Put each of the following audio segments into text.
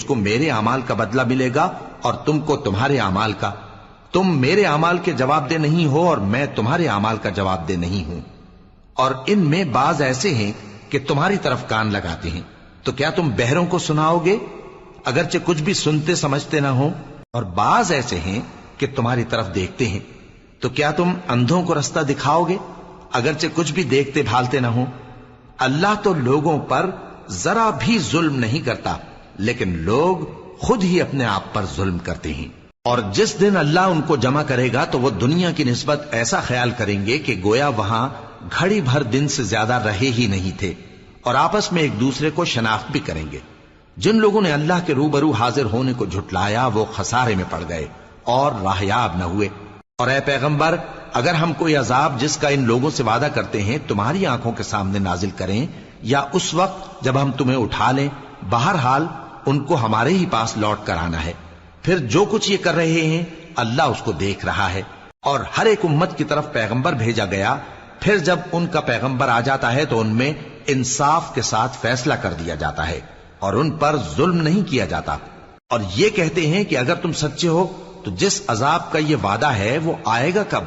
مجھ کو میرے اعمال کا بدلہ ملے گا اور تم کو تمہارے اعمال کا. تم میرے اعمال کے جواب دہ نہیں ہو اور میں تمہارے اعمال کا جواب دہ نہیں ہوں. اور ان میں بعض ایسے ہیں کہ تمہاری طرف کان لگاتے ہیں، تو کیا تم بہروں کو سناؤ گے اگرچہ کچھ بھی سنتے سمجھتے نہ ہو؟ اور بعض ایسے ہیں کہ تمہاری طرف دیکھتے ہیں، تو کیا تم اندھوں کو رستہ دکھاؤ گے اگرچہ کچھ بھی دیکھتے بھالتے نہ ہو؟ اللہ تو لوگوں پر ذرا بھی ظلم نہیں کرتا، لیکن لوگ خود ہی اپنے آپ پر ظلم کرتے ہیں. اور جس دن اللہ ان کو جمع کرے گا تو وہ دنیا کی نسبت ایسا خیال کریں گے کہ گویا وہاں گھڑی بھر دن سے زیادہ رہے ہی نہیں تھے، اور آپس میں ایک دوسرے کو شناخت بھی کریں گے. جن لوگوں نے اللہ کے روبرو حاضر ہونے کو جھٹلایا وہ خسارے میں پڑ گئے اور راہیاب نہ ہوئے. اور اے پیغمبر، اگر ہم کوئی عذاب جس کا ان لوگوں سے وعدہ کرتے ہیں تمہاری آنکھوں کے سامنے نازل کریں یا اس وقت جب ہم تمہیں اٹھا لیں، بہرحال ان کو ہمارے ہی پاس لوٹ کر آنا ہے. پھر جو کچھ یہ کر رہے ہیں اللہ اس کو دیکھ رہا ہے. اور ہر ایک امت کی طرف پیغمبر بھیجا گیا، پھر جب ان کا پیغمبر آ جاتا ہے تو ان میں انصاف کے ساتھ فیصلہ کر دیا جاتا ہے اور ان پر ظلم نہیں کیا جاتا. اور یہ کہتے ہیں کہ اگر تم سچے ہو تو جس عذاب کا یہ وعدہ ہے وہ آئے گا کب؟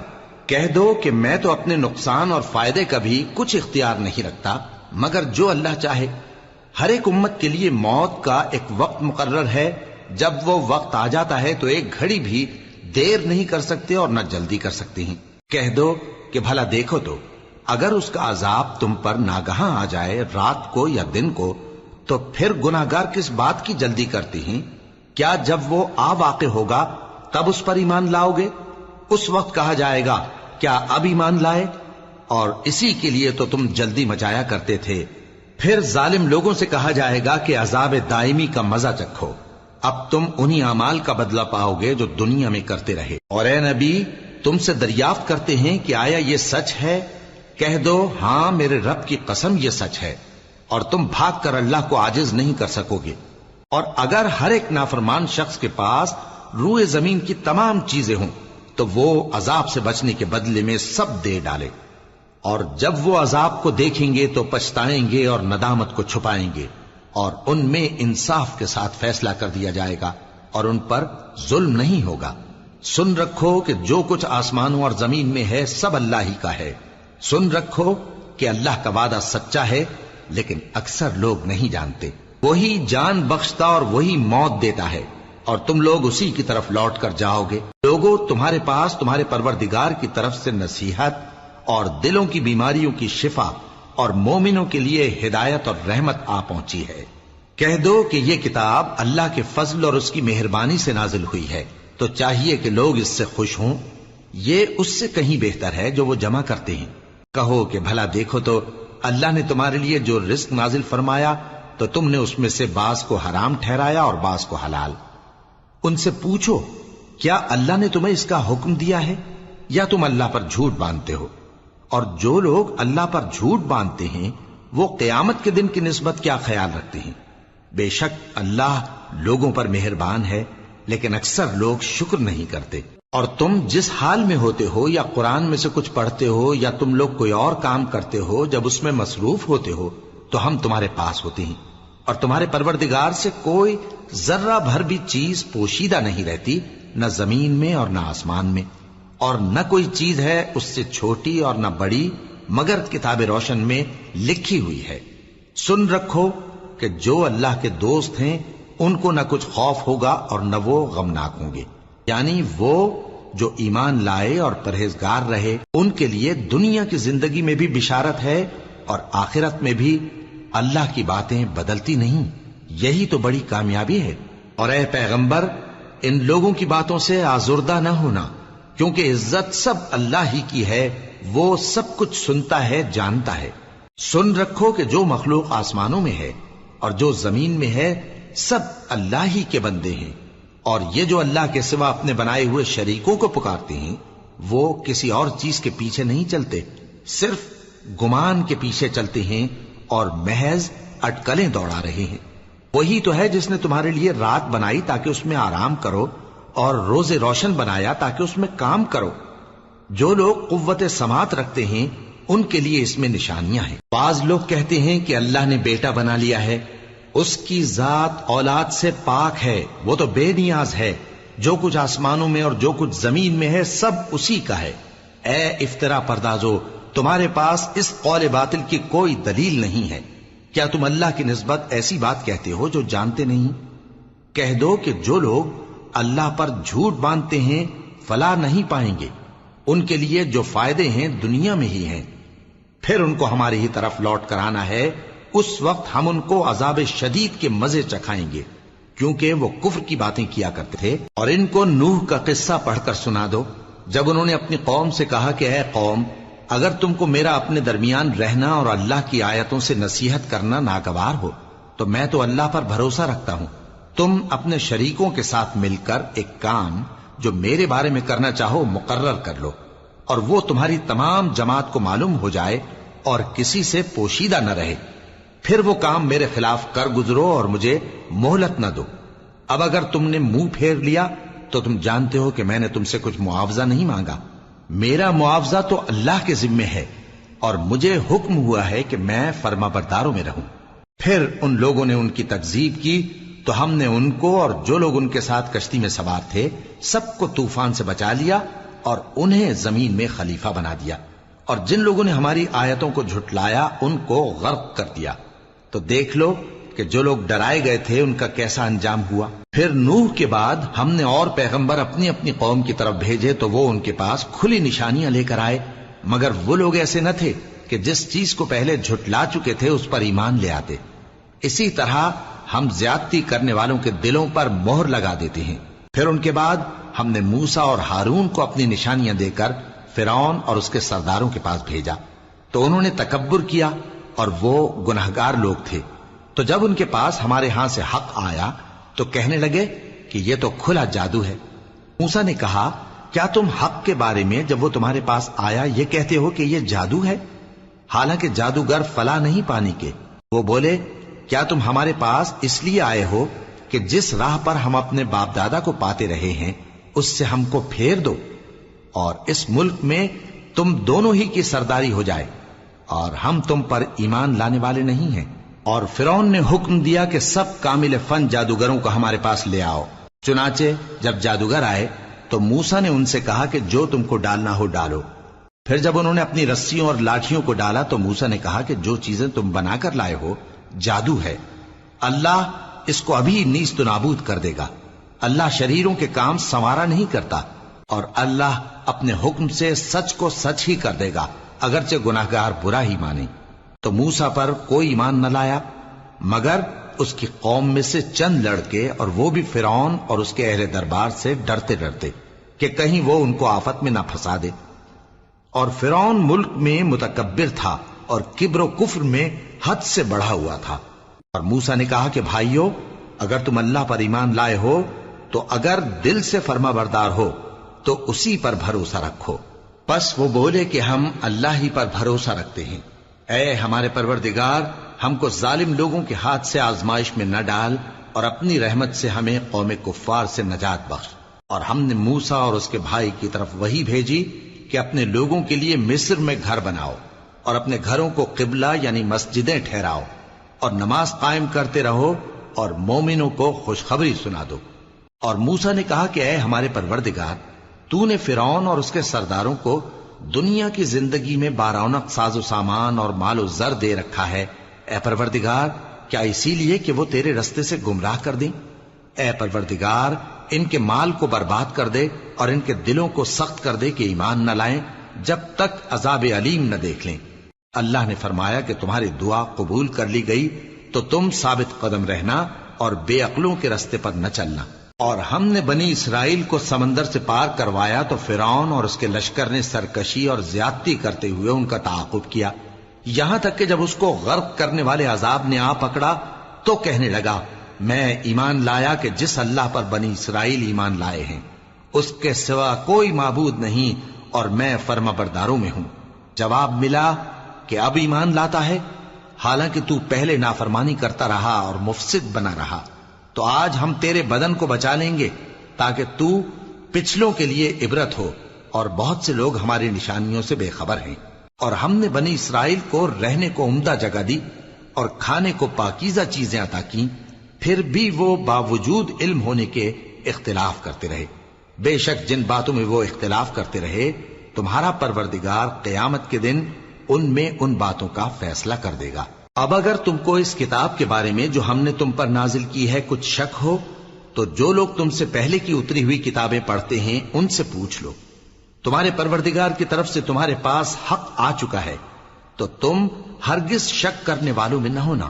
کہہ دو کہ میں تو اپنے نقصان اور فائدے کا بھی کچھ اختیار نہیں رکھتا مگر جو اللہ چاہے. ہر ایک امت کے لیے موت کا ایک وقت مقرر ہے، جب وہ وقت آ جاتا ہے تو ایک گھڑی بھی دیر نہیں کر سکتے اور نہ جلدی کر سکتے ہیں. کہہ دو کہ بھلا دیکھو تو اگر اس کا عذاب تم پر ناگہاں آ جائے رات کو یا دن کو تو پھر گناہگار کس بات کی جلدی کرتے ہیں؟ کیا جب وہ آ واقع ہوگا تب اس پر ایمان لاؤ گے؟ اس وقت کہا جائے گا کیا اب ایمان لائے؟ اور اسی کے لیے تو تم جلدی مچایا کرتے تھے. پھر ظالم لوگوں سے کہا جائے گا کہ عذاب دائمی کا مزہ چکھو، اب تم انہی اعمال کا بدلہ پاؤ گے جو دنیا میں کرتے رہے. اور اے نبی، تم سے دریافت کرتے ہیں کہ آیا یہ سچ ہے؟ کہہ دو ہاں میرے رب کی قسم یہ سچ ہے، اور تم بھاگ کر اللہ کو عاجز نہیں کر سکو گے. اور اگر ہر ایک نافرمان شخص کے پاس روئے زمین کی تمام چیزیں ہوں تو وہ عذاب سے بچنے کے بدلے میں سب دے ڈالے، اور جب وہ عذاب کو دیکھیں گے تو پچھتائیں گے اور ندامت کو چھپائیں گے، اور ان میں انصاف کے ساتھ فیصلہ کر دیا جائے گا اور ان پر ظلم نہیں ہوگا. سن رکھو کہ جو کچھ آسمانوں اور زمین میں ہے سب اللہ ہی کا ہے. سن رکھو کہ اللہ کا وعدہ سچا ہے لیکن اکثر لوگ نہیں جانتے. وہی جان بخشتا اور وہی موت دیتا ہے اور تم لوگ اسی کی طرف لوٹ کر جاؤ گے. لوگوں، تمہارے پاس تمہارے پروردگار کی طرف سے نصیحت اور دلوں کی بیماریوں کی شفا اور مومنوں کے لیے ہدایت اور رحمت آ پہنچی ہے. کہہ دو کہ یہ کتاب اللہ کے فضل اور اس کی مہربانی سے نازل ہوئی ہے، تو چاہیے کہ لوگ اس سے خوش ہوں. یہ اس سے کہیں بہتر ہے جو وہ جمع کرتے ہیں. کہو کہ بھلا دیکھو تو اللہ نے تمہارے لیے جو رزق نازل فرمایا تو تم نے اس میں سے بعض کو حرام ٹھہرایا اور بعض کو حلال. ان سے پوچھو کیا اللہ نے تمہیں اس کا حکم دیا ہے یا تم اللہ پر جھوٹ باندھتے ہو؟ اور جو لوگ اللہ پر جھوٹ باندھتے ہیں وہ قیامت کے دن کی نسبت کیا خیال رکھتے ہیں؟ بے شک اللہ لوگوں پر مہربان ہے لیکن اکثر لوگ شکر نہیں کرتے. اور تم جس حال میں ہوتے ہو یا قرآن میں سے کچھ پڑھتے ہو یا تم لوگ کوئی اور کام کرتے ہو، جب اس میں مصروف ہوتے ہو تو ہم تمہارے پاس ہوتے ہیں، اور تمہارے پروردگار سے کوئی ذرہ بھر بھی چیز پوشیدہ نہیں رہتی، نہ زمین میں اور نہ آسمان میں، اور نہ کوئی چیز ہے اس سے چھوٹی اور نہ بڑی مگر کتاب روشن میں لکھی ہوئی ہے. سن رکھو کہ جو اللہ کے دوست ہیں ان کو نہ کچھ خوف ہوگا اور نہ وہ غمناک ہوں گے. یعنی وہ جو ایمان لائے اور پرہیزگار رہے ان کے لیے دنیا کی زندگی میں بھی بشارت ہے اور آخرت میں بھی. اللہ کی باتیں بدلتی نہیں، یہی تو بڑی کامیابی ہے. اور اے پیغمبر، ان لوگوں کی باتوں سے آزردہ نہ ہونا، کیونکہ عزت سب اللہ ہی کی ہے، وہ سب کچھ سنتا ہے، جانتا ہے. سن رکھو کہ جو مخلوق آسمانوں میں ہے اور جو زمین میں ہے سب اللہ ہی کے بندے ہیں، اور یہ جو اللہ کے سوا اپنے بنائے ہوئے شریکوں کو پکارتے ہیں وہ کسی اور چیز کے پیچھے نہیں چلتے، صرف گمان کے پیچھے چلتے ہیں اور محض اٹکلیں دوڑا رہے ہیں. وہی تو ہے جس نے تمہارے لیے رات بنائی تاکہ اس میں آرام کرو اور روز روشن بنایا تاکہ اس میں کام کرو. جو لوگ قوت سماعت رکھتے ہیں ان کے لیے اس میں نشانیاں ہیں. بعض لوگ کہتے ہیں کہ اللہ نے بیٹا بنا لیا ہے. اس کی ذات اولاد سے پاک ہے، وہ تو بے نیاز ہے، جو کچھ آسمانوں میں اور جو کچھ زمین میں ہے سب اسی کا ہے۔ اے افترا پردازو، تمہارے پاس اس قول باطل کی کوئی دلیل نہیں ہے۔ کیا تم اللہ کی نسبت ایسی بات کہتے ہو جو جانتے نہیں؟ کہہ دو کہ جو لوگ اللہ پر جھوٹ باندھتے ہیں فلاح نہیں پائیں گے، ان کے لیے جو فائدے ہیں دنیا میں ہی ہیں، پھر ان کو ہماری ہی طرف لوٹ کر آنا ہے، اس وقت ہم ان کو عذاب شدید کے مزے چکھائیں گے، کیونکہ وہ کفر کی باتیں کیا کرتے تھے۔ اور ان کو نوح کا قصہ پڑھ کر سنا دو، جب انہوں نے اپنی قوم سے کہا کہ اے قوم، اگر تم کو میرا اپنے درمیان رہنا اور اللہ کی آیتوں سے نصیحت کرنا ناگوار ہو تو میں تو اللہ پر بھروسہ رکھتا ہوں، تم اپنے شریکوں کے ساتھ مل کر ایک کام جو میرے بارے میں کرنا چاہو مقرر کر لو، اور وہ تمہاری تمام جماعت کو معلوم ہو جائے اور کسی سے پوشیدہ نہ رہے، پھر وہ کام میرے خلاف کر گزرو اور مجھے مہلت نہ دو۔ اب اگر تم نے منہ پھیر لیا تو تم جانتے ہو کہ میں نے تم سے کچھ معاوضہ نہیں مانگا، میرا معاوضہ تو اللہ کے ذمے ہے، اور مجھے حکم ہوا ہے کہ میں فرما برداروں میں رہوں۔ پھر ان لوگوں نے ان کی تکذیب کی تو ہم نے ان کو اور جو لوگ ان کے ساتھ کشتی میں سوار تھے سب کو طوفان سے بچا لیا اور انہیں زمین میں خلیفہ بنا دیا، اور جن لوگوں نے ہماری آیتوں کو جھٹلایا ان کو غرق کر دیا۔ تو دیکھ لو کہ جو لوگ ڈرائے گئے تھے ان کا کیسا انجام ہوا۔ پھر نوح کے بعد ہم نے اور پیغمبر اپنی اپنی قوم کی طرف بھیجے تو وہ ان کے پاس کھلی نشانیاں لے کر آئے، مگر وہ لوگ ایسے نہ تھے کہ جس چیز کو پہلے جھٹلا چکے تھے اس پر ایمان لے آتے۔ اسی طرح ہم زیادتی کرنے والوں کے دلوں پر مہر لگا دیتے ہیں۔ پھر ان کے بعد ہم نے موسیٰ اور ہارون کو اپنی نشانیاں دے کر فرعون اور اس کے سرداروں کے پاس بھیجا، تو انہوں نے تکبر کیا اور وہ گناہگار لوگ تھے۔ تو جب ان کے پاس ہمارے ہاں سے حق آیا تو کہنے لگے کہ یہ تو کھلا جادو ہے۔ موسیٰ نے کہا کیا تم حق کے بارے میں جب وہ تمہارے پاس آیا یہ کہتے ہو کہ یہ جادو ہے، حالانکہ جادوگر فلاح نہیں پانے کے؟ وہ بولے کیا تم ہمارے پاس اس لیے آئے ہو کہ جس راہ پر ہم اپنے باپ دادا کو پاتے رہے ہیں اس سے ہم کو پھیر دو، اور اس ملک میں تم دونوں ہی کی سرداری ہو جائے، اور ہم تم پر ایمان لانے والے نہیں ہیں۔ اور فرعون نے حکم دیا کہ سب کامل فن جادوگروں کو ہمارے پاس لے آؤ۔ چنانچہ جب جادوگر آئے تو موسیٰ نے ان سے کہا کہ جو تم کو ڈالنا ہو ڈالو۔ پھر جب انہوں نے اپنی رسیوں اور لاٹھیوں کو ڈالا تو موسیٰ نے کہا کہ جو چیزیں تم بنا کر لائے ہو جادو ہے، اللہ اس کو ابھی نیست و نابود کر دے گا۔ اللہ شریروں کے کام سنوارا نہیں کرتا، اور اللہ اپنے حکم سے سچ کو سچ ہی کر دے گا اگرچہ گناہگار برا ہی مانے۔ تو موسیٰ پر کوئی ایمان نہ لایا مگر اس کی قوم میں سے چند لڑکے، اور وہ بھی فرعون اور اس کے اہل دربار سے ڈرتے ڈرتے کہ کہیں وہ ان کو آفت میں نہ پھنسا دے۔ اور فرعون ملک میں متکبر تھا اور کبر و کفر میں حد سے بڑھا ہوا تھا۔ اور موسیٰ نے کہا کہ بھائیو، اگر تم اللہ پر ایمان لائے ہو تو اگر دل سے فرما بردار ہو تو اسی پر بھروسہ رکھو۔ پس وہ بولے کہ ہم اللہ ہی پر بھروسہ رکھتے ہیں۔ اے ہمارے پروردگار، ہم کو ظالم لوگوں کے ہاتھ سے آزمائش میں نہ ڈال، اور اپنی رحمت سے ہمیں قوم کفار سے نجات بخش۔ اور ہم نے موسیٰ اور اس کے بھائی کی طرف وحی بھیجی کہ اپنے لوگوں کے لیے مصر میں گھر بناؤ، اور اپنے گھروں کو قبلہ یعنی مسجدیں ٹھہراؤ، اور نماز قائم کرتے رہو، اور مومنوں کو خوشخبری سنا دو۔ اور موسیٰ نے کہا کہ اے ہمارے پروردگار، تو نے فرعون اور اس کے سرداروں کو دنیا کی زندگی میں بارونق ساز و سامان اور مال و زر دے رکھا ہے، اے پروردگار کیا اسی لیے کہ وہ تیرے رستے سے گمراہ کر دیں؟ اے پروردگار ان کے مال کو برباد کر دے اور ان کے دلوں کو سخت کر دے کہ ایمان نہ لائیں جب تک عذاب علیم نہ دیکھ لیں۔ اللہ نے فرمایا کہ تمہاری دعا قبول کر لی گئی تو تم ثابت قدم رہنا اور بے عقلوں کے رستے پر نہ چلنا۔ اور ہم نے بنی اسرائیل کو سمندر سے پار کروایا تو فرعون اور اس کے لشکر نے سرکشی اور زیادتی کرتے ہوئے ان کا تعاقب کیا، یہاں تک کہ جب اس کو غرق کرنے والے عذاب نے آ پکڑا تو کہنے لگا میں ایمان لایا کہ جس اللہ پر بنی اسرائیل ایمان لائے ہیں اس کے سوا کوئی معبود نہیں، اور میں فرما برداروں میں ہوں۔ جواب ملا کہ اب ایمان لاتا ہے، حالانکہ تو پہلے نافرمانی کرتا رہا اور مفسد بنا رہا، تو آج ہم تیرے بدن کو بچا لیں گے تاکہ تو پچھلوں کے لیے عبرت ہو، اور بہت سے لوگ ہماری نشانیوں سے بے خبر ہیں۔ اور ہم نے بنی اسرائیل کو رہنے کو عمدہ جگہ دی، اور کھانے کو پاکیزہ چیزیں عطا کی، پھر بھی وہ باوجود علم ہونے کے اختلاف کرتے رہے۔ بے شک جن باتوں میں وہ اختلاف کرتے رہے تمہارا پروردگار قیامت کے دن ان میں ان باتوں کا فیصلہ کر دے گا۔ اب اگر تم کو اس کتاب کے بارے میں جو ہم نے تم پر نازل کی ہے کچھ شک ہو تو جو لوگ تم سے پہلے کی اتری ہوئی کتابیں پڑھتے ہیں ان سے پوچھ لو۔ تمہارے پروردگار کی طرف سے تمہارے پاس حق آ چکا ہے تو تم ہرگز شک کرنے والوں میں نہ ہونا،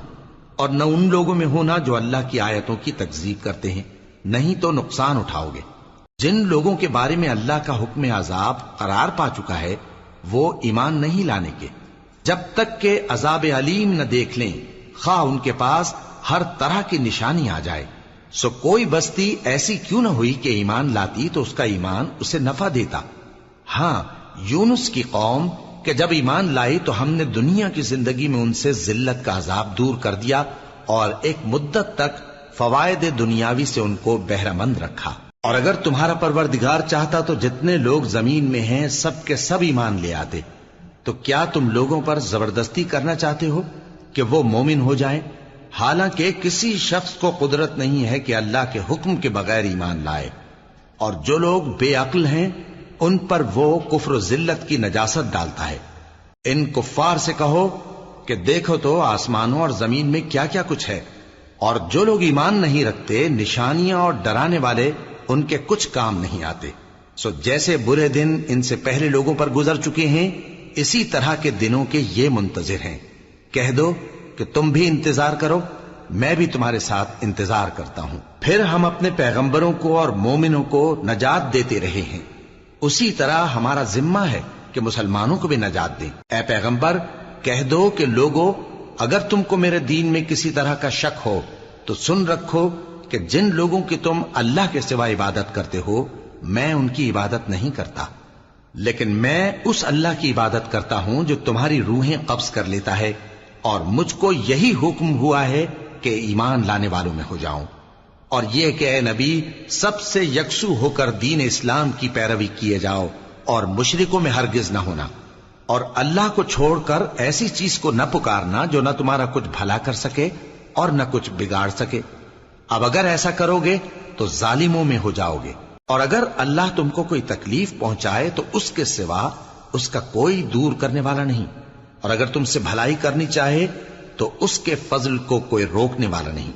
اور نہ ان لوگوں میں ہونا جو اللہ کی آیتوں کی تکذیب کرتے ہیں، نہیں تو نقصان اٹھاؤ گے۔ جن لوگوں کے بارے میں اللہ کا حکم عذاب قرار پا چکا ہے وہ ایمان نہیں لانے کے جب تک کہ عذاب علیم نہ دیکھ لیں، خواہ ان کے پاس ہر طرح کی نشانی آ جائے۔ سو کوئی بستی ایسی کیوں نہ ہوئی کہ ایمان لاتی تو اس کا ایمان اسے نفع دیتا۔ ہاں، یونس کی قوم کہ جب ایمان لائی تو ہم نے دنیا کی زندگی میں ان سے ذلت کا عذاب دور کر دیا اور ایک مدت تک فوائد دنیاوی سے ان کو بہرہ مند رکھا۔ اور اگر تمہارا پروردگار چاہتا تو جتنے لوگ زمین میں ہیں سب کے سب ایمان لے آتے، تو کیا تم لوگوں پر زبردستی کرنا چاہتے ہو کہ وہ مومن ہو جائیں؟ حالانکہ کسی شخص کو قدرت نہیں ہے کہ اللہ کے حکم کے بغیر ایمان لائے، اور جو لوگ بے عقل ہیں ان پر وہ کفر و ذلت کی نجاست ڈالتا ہے۔ ان کفار سے کہو کہ دیکھو تو آسمانوں اور زمین میں کیا کیا کچھ ہے، اور جو لوگ ایمان نہیں رکھتے نشانیاں اور ڈرانے والے ان کے کچھ کام نہیں آتے۔ سو جیسے برے دن ان سے پہلے لوگوں پر گزر چکے ہیں اسی طرح کے دنوں کے یہ منتظر ہیں۔ کہہ دو کہ تم بھی انتظار کرو، میں بھی تمہارے ساتھ انتظار کرتا ہوں۔ پھر ہم اپنے پیغمبروں کو اور مومنوں کو نجات دیتے رہے ہیں، اسی طرح ہمارا ذمہ ہے کہ مسلمانوں کو بھی نجات دیں۔ اے پیغمبر کہہ دو کہ لوگو اگر تم کو میرے دین میں کسی طرح کا شک ہو تو سن رکھو کہ جن لوگوں کی تم اللہ کے سوا عبادت کرتے ہو میں ان کی عبادت نہیں کرتا، لیکن میں اس اللہ کی عبادت کرتا ہوں جو تمہاری روحیں قبض کر لیتا ہے، اور مجھ کو یہی حکم ہوا ہے کہ ایمان لانے والوں میں ہو جاؤں، اور یہ کہ اے نبی سب سے یکسو ہو کر دین اسلام کی پیروی کیے جاؤ اور مشرکوں میں ہرگز نہ ہونا، اور اللہ کو چھوڑ کر ایسی چیز کو نہ پکارنا جو نہ تمہارا کچھ بھلا کر سکے اور نہ کچھ بگاڑ سکے۔ اب اگر ایسا کرو گے تو ظالموں میں ہو جاؤ گے، اور اگر اللہ تم کو کوئی تکلیف پہنچائے تو اس کے سوا اس کا کوئی دور کرنے والا نہیں، اور اگر تم سے بھلائی کرنی چاہے تو اس کے فضل کو کوئی روکنے والا نہیں۔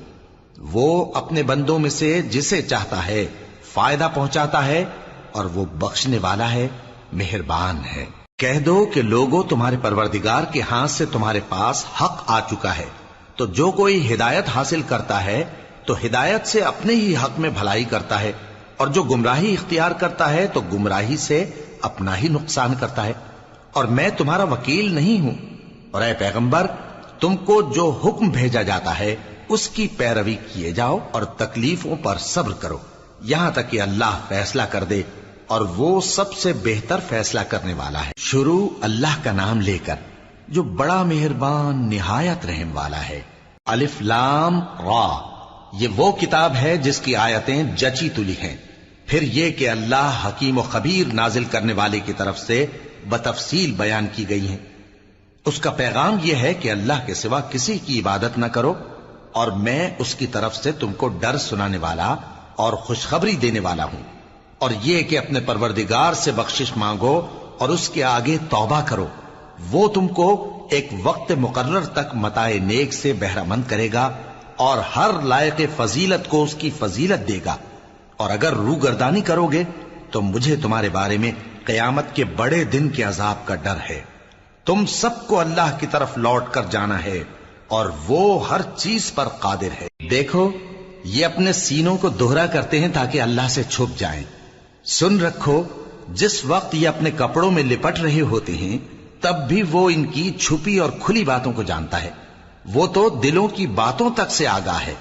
وہ اپنے بندوں میں سے جسے چاہتا ہے فائدہ پہنچاتا ہے، اور وہ بخشنے والا ہے، مہربان ہے۔ کہہ دو کہ لوگوں تمہارے پروردگار کے ہاتھ سے تمہارے پاس حق آ چکا ہے، تو جو کوئی ہدایت حاصل کرتا ہے تو ہدایت سے اپنے ہی حق میں بھلائی کرتا ہے، اور جو گمراہی اختیار کرتا ہے تو گمراہی سے اپنا ہی نقصان کرتا ہے، اور میں تمہارا وکیل نہیں ہوں۔ اور اے پیغمبر تم کو جو حکم بھیجا جاتا ہے اس کی پیروی کیے جاؤ اور تکلیفوں پر صبر کرو یہاں تک کہ اللہ فیصلہ کر دے، اور وہ سب سے بہتر فیصلہ کرنے والا ہے۔ شروع اللہ کا نام لے کر جو بڑا مہربان نہایت رحم والا ہے۔ الف لام را، یہ وہ کتاب ہے جس کی آیتیں جچی تلی ہیں۔ پھر یہ کہ اللہ حکیم و خبیر نازل کرنے والے کی طرف سے بتفصیل بیان کی گئی ہیں۔ اس کا پیغام یہ ہے کہ اللہ کے سوا کسی کی عبادت نہ کرو، اور میں اس کی طرف سے تم کو ڈر سنانے والا اور خوشخبری دینے والا ہوں، اور یہ کہ اپنے پروردگار سے بخشش مانگو اور اس کے آگے توبہ کرو، وہ تم کو ایک وقت مقرر تک متاع نیک سے بہرہ مند کرے گا، اور ہر لائق فضیلت کو اس کی فضیلت دے گا۔ اور اگر روگردانی کرو گے تو مجھے تمہارے بارے میں قیامت کے بڑے دن کے عذاب کا ڈر ہے۔ تم سب کو اللہ کی طرف لوٹ کر جانا ہے، اور وہ ہر چیز پر قادر ہے۔ دیکھو یہ اپنے سینوں کو دوہرا کرتے ہیں تاکہ اللہ سے چھپ جائیں۔ سن رکھو جس وقت یہ اپنے کپڑوں میں لپٹ رہے ہوتے ہیں تب بھی وہ ان کی چھپی اور کھلی باتوں کو جانتا ہے، وہ تو دلوں کی باتوں تک سے آگاہ ہے۔